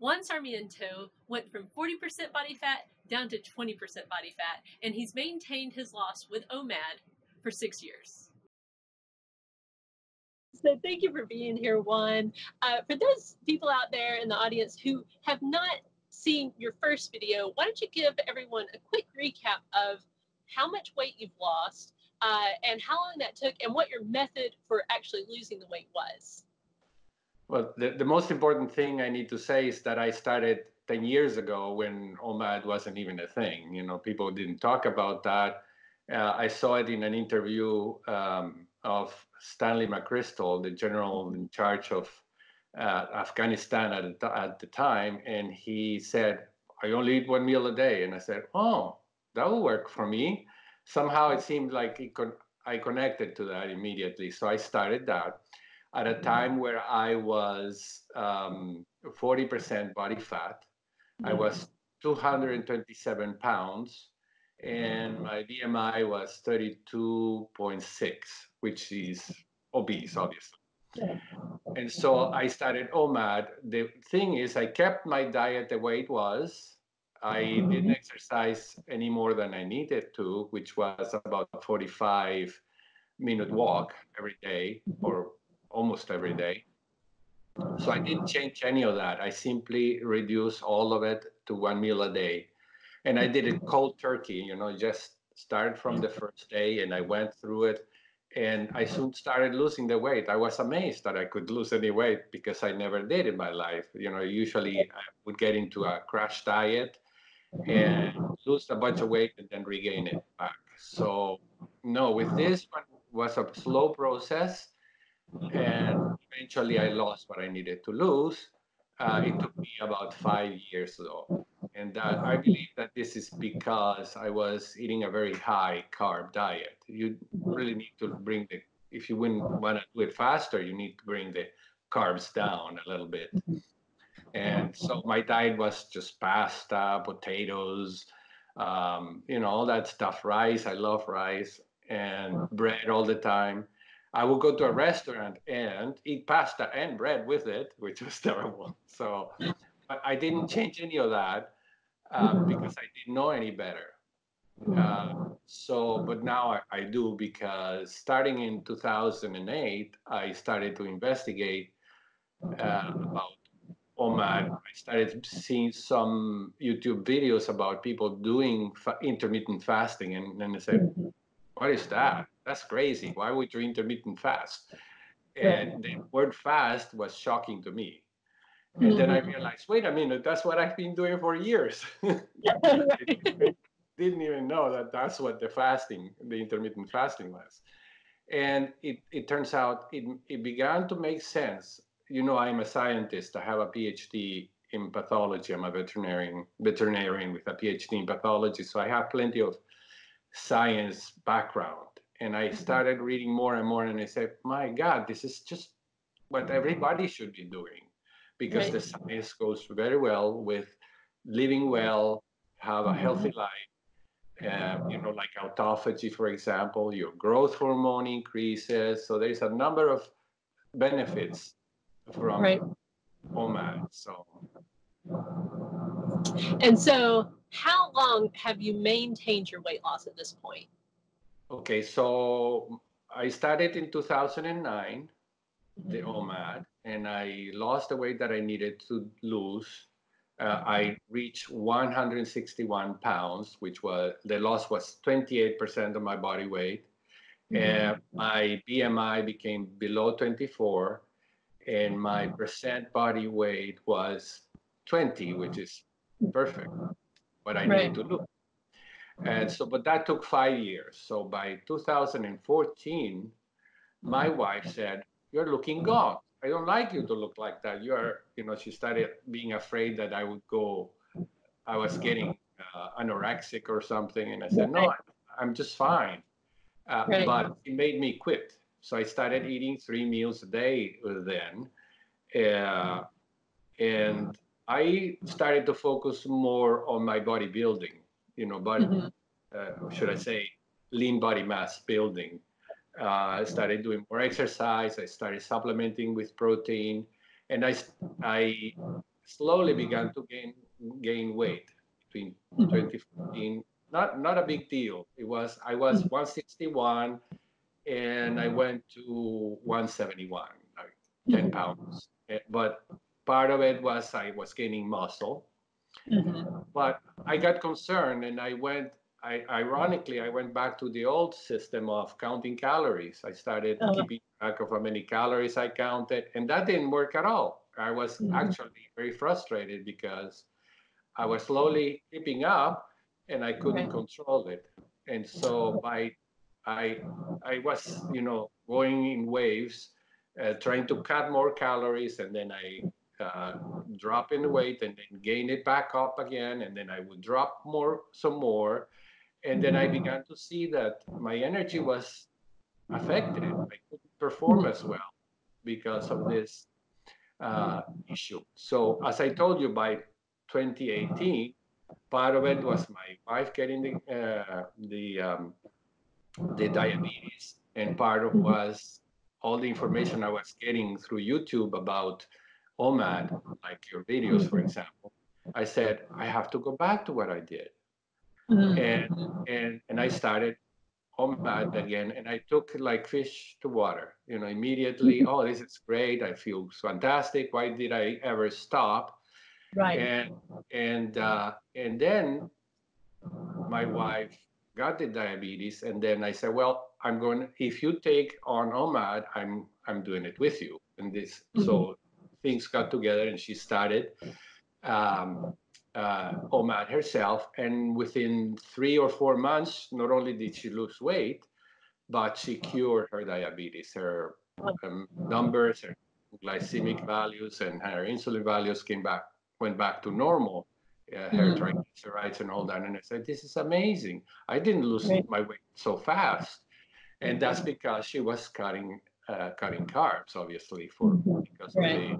Juan Sarmiento went from 40% body fat down to 20% body fat, and he's maintained his loss with OMAD for 6 years. So thank you for being here, Juan. For those people out there in the audience who have not seen your first video, why don't you give everyone a quick recap of how much weight you've lost and how long that took and what your method for actually losing the weight was? Well, the most important thing I need to say is that I started 10 years ago when OMAD wasn't even a thing. You know, people didn't talk about that. I saw it in an interview of Stanley McChrystal, the general in charge of Afghanistan at the time, and he said, I only eat one meal a day. And I said, oh, that will work for me. Somehow it seemed like I connected to that immediately. So I started that at a time where I was 40% body fat. I was 227 pounds, and my BMI was 32.6, which is obese, obviously. And so I started OMAD. The thing is, I kept my diet the way it was. I didn't exercise any more than I needed to, which was about 45-minute walk every day, or almost every day. So I didn't change any of that. I simply reduced all of it to one meal a day. And I did it cold turkey, you know, just started from the first day and I went through it. And I soon started losing the weight. I was amazed that I could lose any weight because I never did in my life. You know, usually I would get into a crash diet and lose a bunch of weight and then regain it back. So no, with this one was a slow process. And eventually I lost what I needed to lose. It took me about 5 years though. And I believe that this is because I was eating a very high carb diet. You really need to bring if you wouldn't want to do it faster, you need to bring the carbs down a little bit. And so my diet was just pasta, potatoes, you know, all that stuff, rice. I love rice and bread all the time. I would go to a restaurant and eat pasta and bread with it, which was terrible. So, but I didn't change any of that because I didn't know any better. But now I do, because starting in 2008, I started to investigate about OMAD. I started seeing some YouTube videos about people doing intermittent fasting, and then I said, what is that? That's crazy. Why would you intermittent fast? And the word fast was shocking to me. And then I realized, wait a minute, that's what I've been doing for years. I didn't even know that that's what the intermittent fasting was. And it turns out it began to make sense. You know, I'm a scientist. I have a PhD in pathology. I'm a veterinarian with a PhD in pathology. So I have plenty of science background. And I started reading more and more, and I said, my God, this is just what everybody should be doing, because the science goes very well with living well, have a healthy life. You know, like autophagy, for example, your growth hormone increases. So there's a number of benefits from OMAD. And so how long have you maintained your weight loss at this point? Okay, so I started in 2009, the OMAD, and I lost the weight that I needed to lose. I reached 161 pounds, which was, the loss was 28% of my body weight. And my BMI became below 24, and my percent body weight was 20, which is perfect, what I needed to lose. And so, but that took 5 years. So by 2014, my wife said, you're looking gaunt. I don't like you to look like that. You know, she started being afraid that I was getting anorexic or something. And I said, no, I'm just fine. But it made me quit. So I started eating 3 meals a day then. And I started to focus more on my bodybuilding, you know, should I say, lean body mass building. I started doing more exercise. I started supplementing with protein, and I slowly began to gain weight between 2015. Not a big deal. I was 161 and I went to 171, like 10 pounds. But part of it was I was gaining muscle. But I got concerned and ironically, I went back to the old system of counting calories. I started keeping track of how many calories I counted, and that didn't work at all. I was actually very frustrated because I was slowly keeping up and I couldn't control it. And so I was, going in waves, trying to cut more calories, and then I drop in weight and then gain it back up again, and then I would drop some more, and then I began to see that my energy was affected. I couldn't perform as well because of this issue. So as I told you, by 2018, part of it was my wife getting the diabetes, and part of was all the information I was getting through YouTube about OMAD, like your videos, for example. I said, I have to go back to what I did. And I started OMAD again, and I took like fish to water, immediately. Oh, this is great. I feel fantastic. Why did I ever stop? Right. And then my wife got the diabetes, and then I said, well, if you take on OMAD, I'm doing it with you. And so things got together, and she started OMAD herself. And within 3 or 4 months, not only did she lose weight, but she cured her diabetes. Her numbers, her glycemic values, and her insulin values went back to normal. Her triglycerides and all that. And I said, this is amazing. I didn't lose my weight so fast. And that's because she was cutting carbs, obviously, because of the.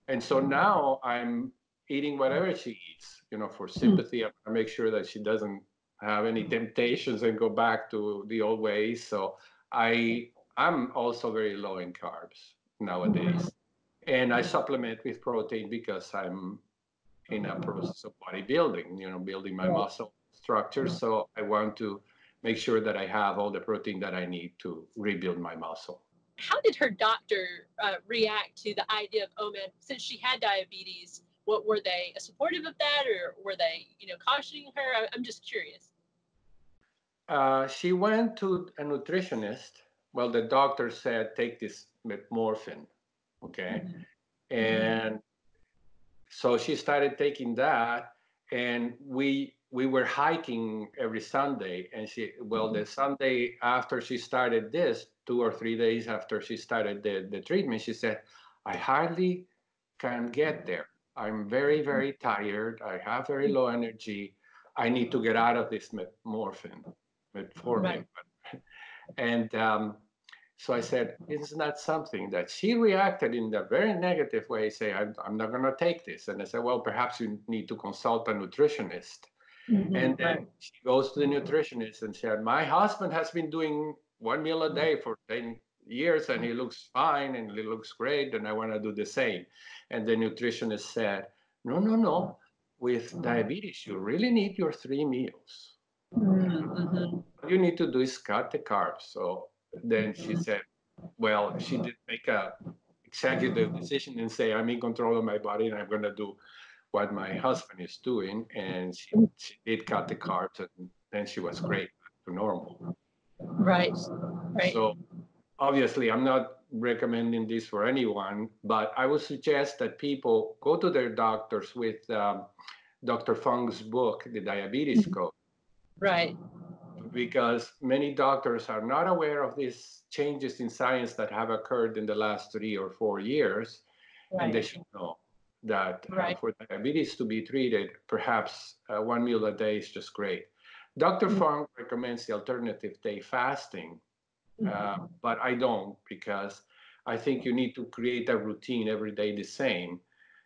And so now I'm eating whatever she eats, for sympathy. I make sure that she doesn't have any temptations and go back to the old ways. So I'm also very low in carbs nowadays. And I supplement with protein because I'm in a process of bodybuilding, building my muscle structure. So I want to make sure that I have all the protein that I need to rebuild my muscle. How did her doctor react to the idea of OMAD since she had diabetes? What were they supportive of that, or were they, cautioning her? I'm just curious. She went to a nutritionist. Well, the doctor said, take this metformin, okay? And so she started taking that, and we were hiking every Sunday. And the Sunday after she started this, 2 or 3 days after she started the treatment, she said, I hardly can get there. I'm very, very tired. I have very low energy. I need to get out of this metformin. And so I said, isn't that something that she reacted in a very negative way, say, I'm not going to take this. And I said, well, perhaps you need to consult a nutritionist. And then she goes to the nutritionist and said, my husband has been doing one meal a day for 10 years and he looks fine and he looks great and I want to do the same. And the nutritionist said, no. With diabetes, you really need your 3 meals. What you need to do is cut the carbs. So then she said, well, she did make a executive decision and say, I'm in control of my body and I'm going to do what my husband is doing. And she did cut the carbs, and then she was great, back to normal. Right. So obviously, I'm not recommending this for anyone, but I would suggest that people go to their doctors with Dr. Fung's book, The Diabetes Code. Right. Because many doctors are not aware of these changes in science that have occurred in the last 3 or 4 years. And they should know that for diabetes to be treated, perhaps 1 meal a day is just great. Dr. Fung recommends the alternative day fasting, but I don't, because I think you need to create a routine every day the same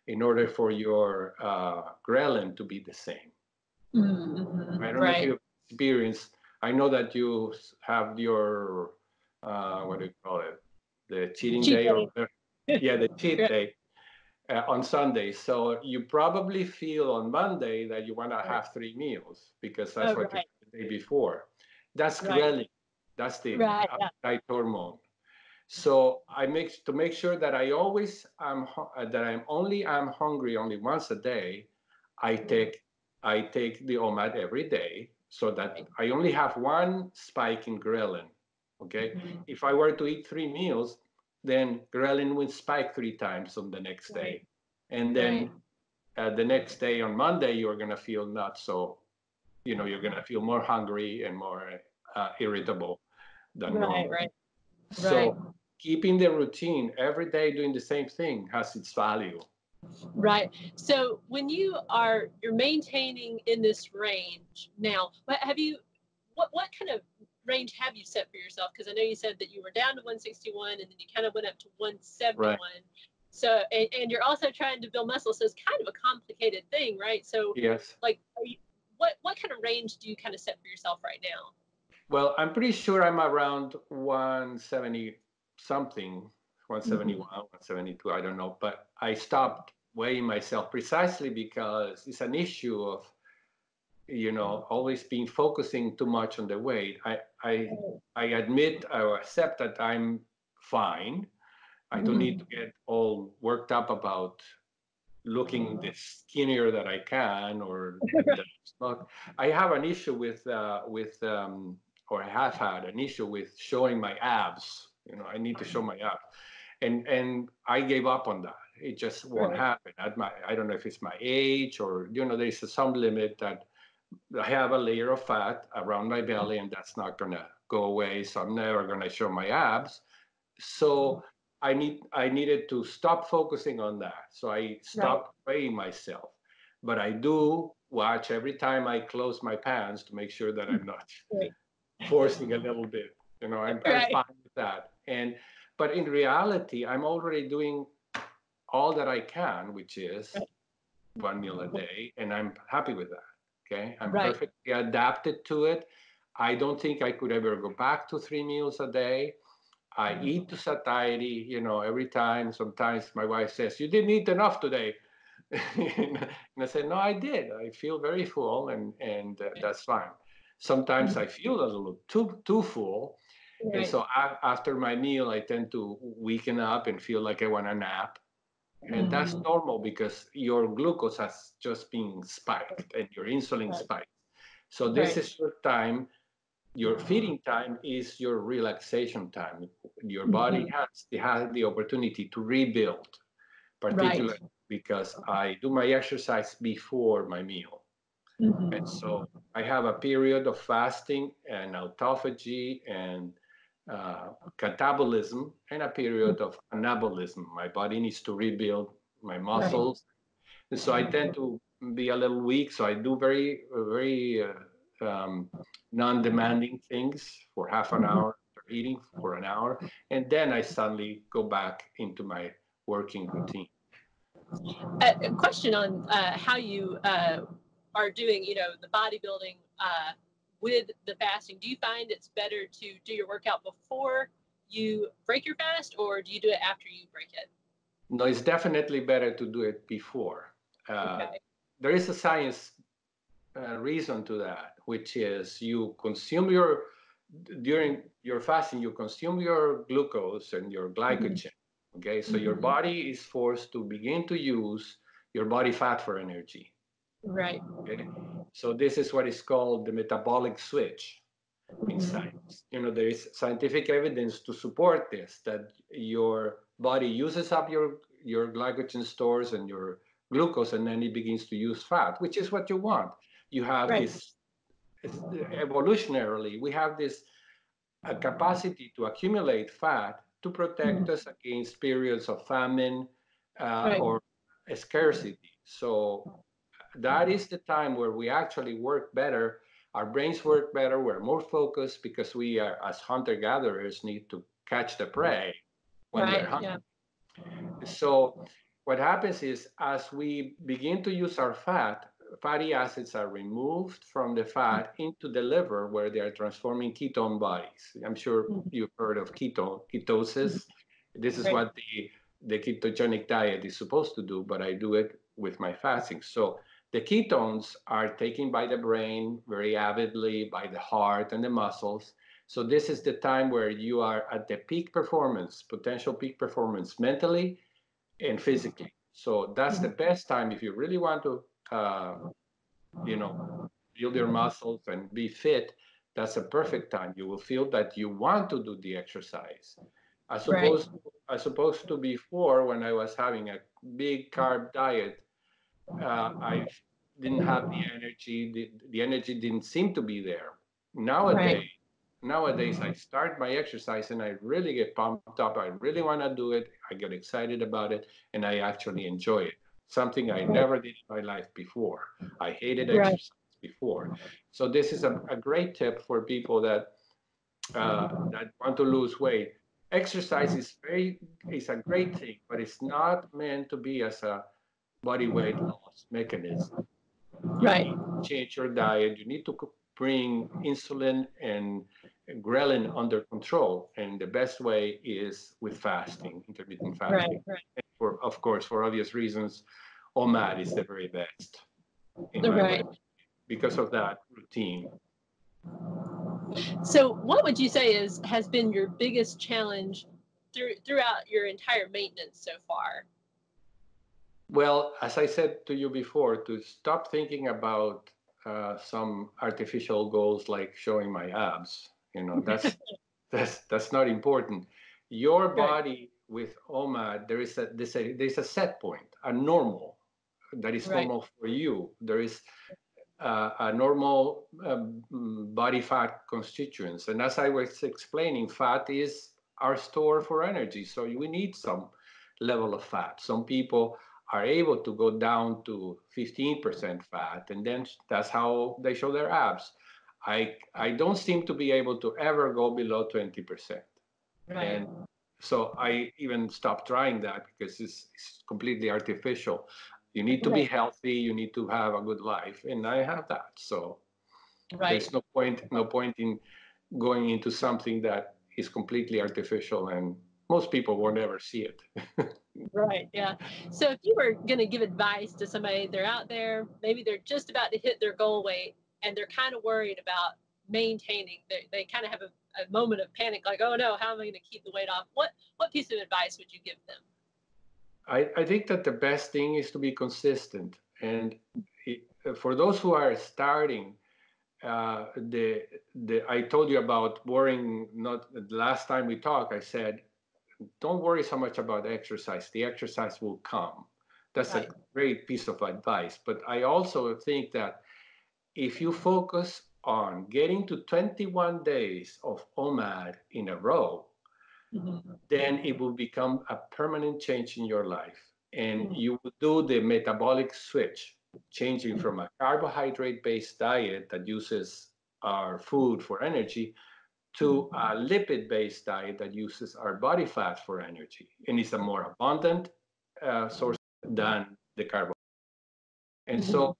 in order for your ghrelin to be the same. I don't know if you've experienced. I know that you have your, what do you call it? The cheating day, or the cheat day. on Sunday. So you probably feel on Monday that you want to Right. have 3 meals because that's Oh, what you right. did the day before. That's Right. ghrelin. That's the Right. Yeah. appetite hormone. So I make sure that I always that I'm hungry only once a day. I take the OMAD every day so that Right. I only have one spike in ghrelin. Okay, Mhm. if I were to eat 3 meals, then ghrelin will spike 3 times on the next Right. day, and Right. then the next day on Monday you're gonna feel not so, you're gonna feel more hungry and more irritable than Right. normal. Right. Right. So keeping the routine every day doing the same thing has its value. Right. So when you're maintaining in this range now, what kind of range have you set for yourself? Because I know you said that you were down to 161 and then you kind of went up to 171. Right. So and you're also trying to build muscle, so it's kind of a complicated thing, right? So Yes. like what kind of range do you kind of set for yourself right now? Well, I'm pretty sure I'm around 170 something, 171, Mm-hmm. 172, I don't know. But I stopped weighing myself precisely because it's an issue of, always being focusing too much on the weight. I admit, I accept that I'm fine. I don't need to get all worked up about looking the skinnier that I can, or that it's not. I have an issue or I have had an issue with showing my abs. I need to show my abs, and I gave up on that. It just won't Right. happen. I don't know if it's my age, or there's some limit that I have a layer of fat around my belly, and that's not gonna go away. So I'm never gonna show my abs. So I needed to stop focusing on that. So I Right. stopped weighing myself. But I do watch every time I close my pants to make sure that I'm not Right. forcing a little bit. I'm Right. fine with that. But in reality, I'm already doing all that I can, which is Right. 1 meal a day, and I'm happy with that. Okay, I'm Right. perfectly adapted to it. I don't think I could ever go back to 3 meals a day. I eat to satiety, every time. Sometimes my wife says, "You didn't eat enough today." And I said, "No, I did. I feel very full, and that's fine." Sometimes I feel a little too full. And Right. so after my meal, I tend to weaken up and feel like I want a nap. And that's Mhm. normal because your glucose has just been spiked and your insulin Right. spiked. So this Right. is your time. Your feeding time is your relaxation time. Your body Mhm. has the opportunity to rebuild, Right. particularly because I do my exercise before my meal. And Mhm. so I have a period of fasting and autophagy and catabolism, and a period of anabolism. My body needs to rebuild my Right. muscles. And so I tend to be a little weak. So I do very, very non-demanding things for half an Mhm. hour, after eating for an hour, and then I suddenly go back into my working routine. A question on how you are doing, the bodybuilding with the fasting. Do you find it's better to do your workout before you break your fast, or do you do it after you break it? No, it's definitely better to do it before. Uh, Okay. there is a science reason to that, which is during your fasting, you consume your glucose and your Mhm. glycogen. Okay, so your Mhm. body is forced to begin to use your body fat for energy. Right. Okay, so this is what is called the metabolic switch in Mhm. science. There is scientific evidence to support this, that your body uses up your glycogen stores and your glucose, and then it begins to use fat, which is what you want. You have Right. this evolutionarily, we have this capacity to accumulate fat to protect Mhm. us against periods of famine Right. or scarcity. So that is the time where we actually work better. Our brains work better. We're more focused because we are, as hunter gatherers, need to catch the prey when they're Right. hungry. Yeah. So what happens is, as we begin to use our fatty acids are removed from the fat into the liver, where they are transforming ketone bodies. I'm sure Mhm. you've heard of ketosis. This is Right. what the the ketogenic diet is supposed to do, but I do it with my fasting. So the ketones are taken by the brain very avidly, by the heart and the muscles. So this is the time where you are at the peak performance, potential peak performance mentally and physically. So that's the best time if you really want to, you know, build your muscles and be fit. That's a perfect time. You will feel that you want to do the exercise. Right. As opposed to before, when I was having a big carb diet, I didn't have the energy. The energy didn't seem to be there. Right. Nowadays, I start my exercise and I really get pumped up. I really want to do it. I get excited about it, and I actually enjoy it. Something I never did in my life before. I hated Right. exercise before. So this is a great tip for people that want to lose weight. Exercise is a great thing, but it's not meant to be as a body weight loss mechanism. You Right. need to change your diet. You need to bring insulin and ghrelin under control, and the best way is with fasting, intermittent Right. fasting. Right. And of course, for obvious reasons, OMAD is the very best in my way Right. because of that routine. So, what would you say has been your biggest challenge throughout your entire maintenance so far? Well, as I said to you before, to stop thinking about some artificial goals like showing my abs, that's not important. Your Right. body with OMAD, there is a set point, a normal that is Right. normal for you. There is a normal body fat constituents, and as I was explaining, fat is our store for energy. So we need some level of fat. Some people are able to go down to 15% fat, and then that's how they show their abs. I don't seem to be able to ever go below 20%. Right. And so I even stopped trying that because it's completely artificial. You need to be Right. healthy, you need to have a good life, and I have that. So Right. there's no point in going into something that is completely artificial, and most people won't ever see it. Right. Yeah. So, if you were going to give advice to somebody, they're out there, maybe they're just about to hit their goal weight, and they're kind of worried about maintaining. They kind of have a moment of panic, like, "Oh no, how am I going to keep the weight off?" What piece of advice would you give them? I think that the best thing is to be consistent. And for those who are starting, I told you about worrying. Not the last time we talked, I said, don't worry so much about exercise. The exercise will come. That's a Right. great piece of advice. But I also think that if you focus on getting to 21 days of OMAD in a row, Mm-hmm. then it will become a permanent change in your life. And Mm-hmm. you will do the metabolic switch, changing from a carbohydrate based diet that uses our food for energy to a lipid based diet that uses our body fat for energy. And it's a more abundant source than the carbohydrate. And Mm-hmm. so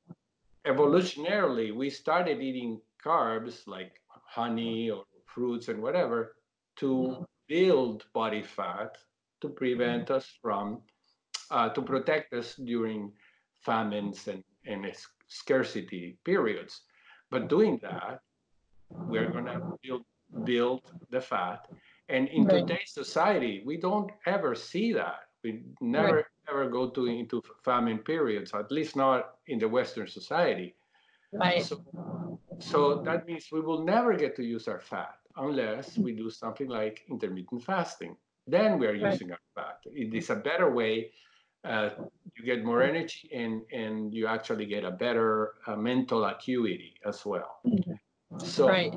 evolutionarily, we started eating carbs like honey or fruits and whatever to build body fat to prevent us from, to protect us during famines and scarcity periods. But doing that, we're going to build the fat. And in Right. today's society, we don't ever see that. We Right. never ever go into famine periods, at least not in the Western society. Right. So, so that means we will never get to use our fat unless we do something like intermittent fasting. Then we are Right. using our fat. It is a better way. Uh, you get more energy and you actually get a better mental acuity as well. So, Right.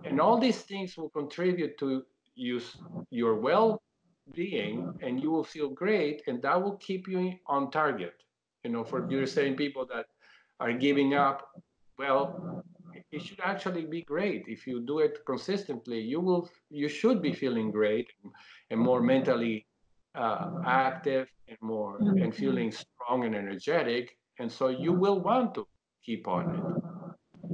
and all these things will contribute to use your well-being, and you will feel great, and that will keep you on target. For you're saying people that are giving up, well, it should actually be great if you do it consistently. You should be feeling great and more mentally active and feeling strong and energetic, and so you will want to keep on it.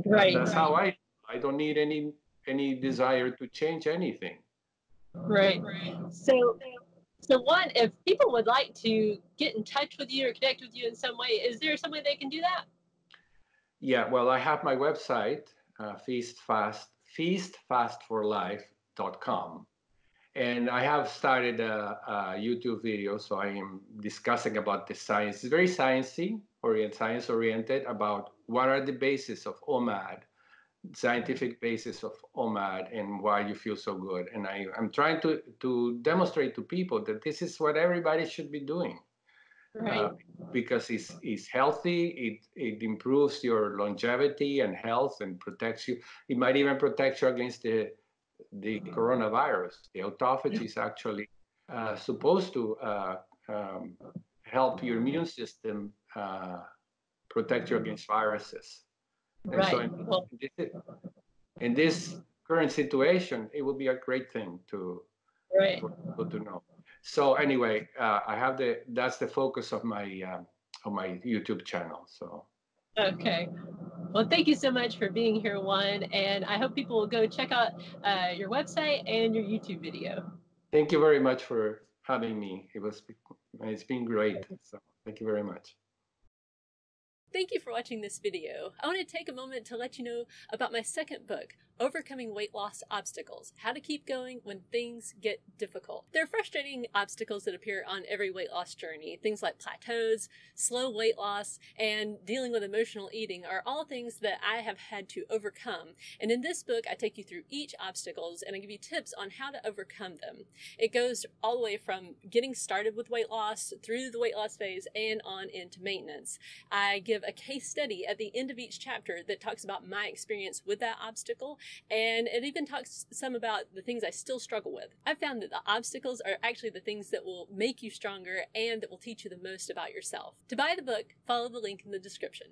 Right. That's how I don't need any desire to change anything. Right. So So Juan, if people would like to get in touch with you or connect with you in some way, is there some way they can do that? Yeah, well, I have my website, feastfastforlife.com. And I have started a YouTube video, so I am discussing about the science. It's very science oriented about what are the basis of OMAD, scientific basis of OMAD, and why you feel so good. And I'm trying to demonstrate to people that this is what everybody should be doing. Right. Because it's healthy, it improves your longevity and health and protects you. It might even protect you against the coronavirus. The autophagy is actually supposed to help your immune system protect you against viruses. And so Right. Well, in this current situation, it would be a great thing right. for people to know. So anyway, I have that's the focus of my YouTube channel. So Okay. Well, thank you so much for being here, Juan, and I hope people will go check out your website and your YouTube video. thank you very much for having me. It's been great. So thank you very much. Thank you for watching this video. I want to take a moment to let you know about my second book, Overcoming Weight Loss Obstacles, How to Keep Going When Things Get Difficult. There are frustrating obstacles that appear on every weight loss journey. Things like plateaus, slow weight loss, and dealing with emotional eating are all things that I have had to overcome. And in this book, I take you through each obstacles and I give you tips on how to overcome them. It goes all the way from getting started with weight loss, through the weight loss phase, and on into maintenance. I give a case study at the end of each chapter that talks about my experience with that obstacle, and it even talks some about the things I still struggle with. I've found that the obstacles are actually the things that will make you stronger and that will teach you the most about yourself. To buy the book, follow the link in the description.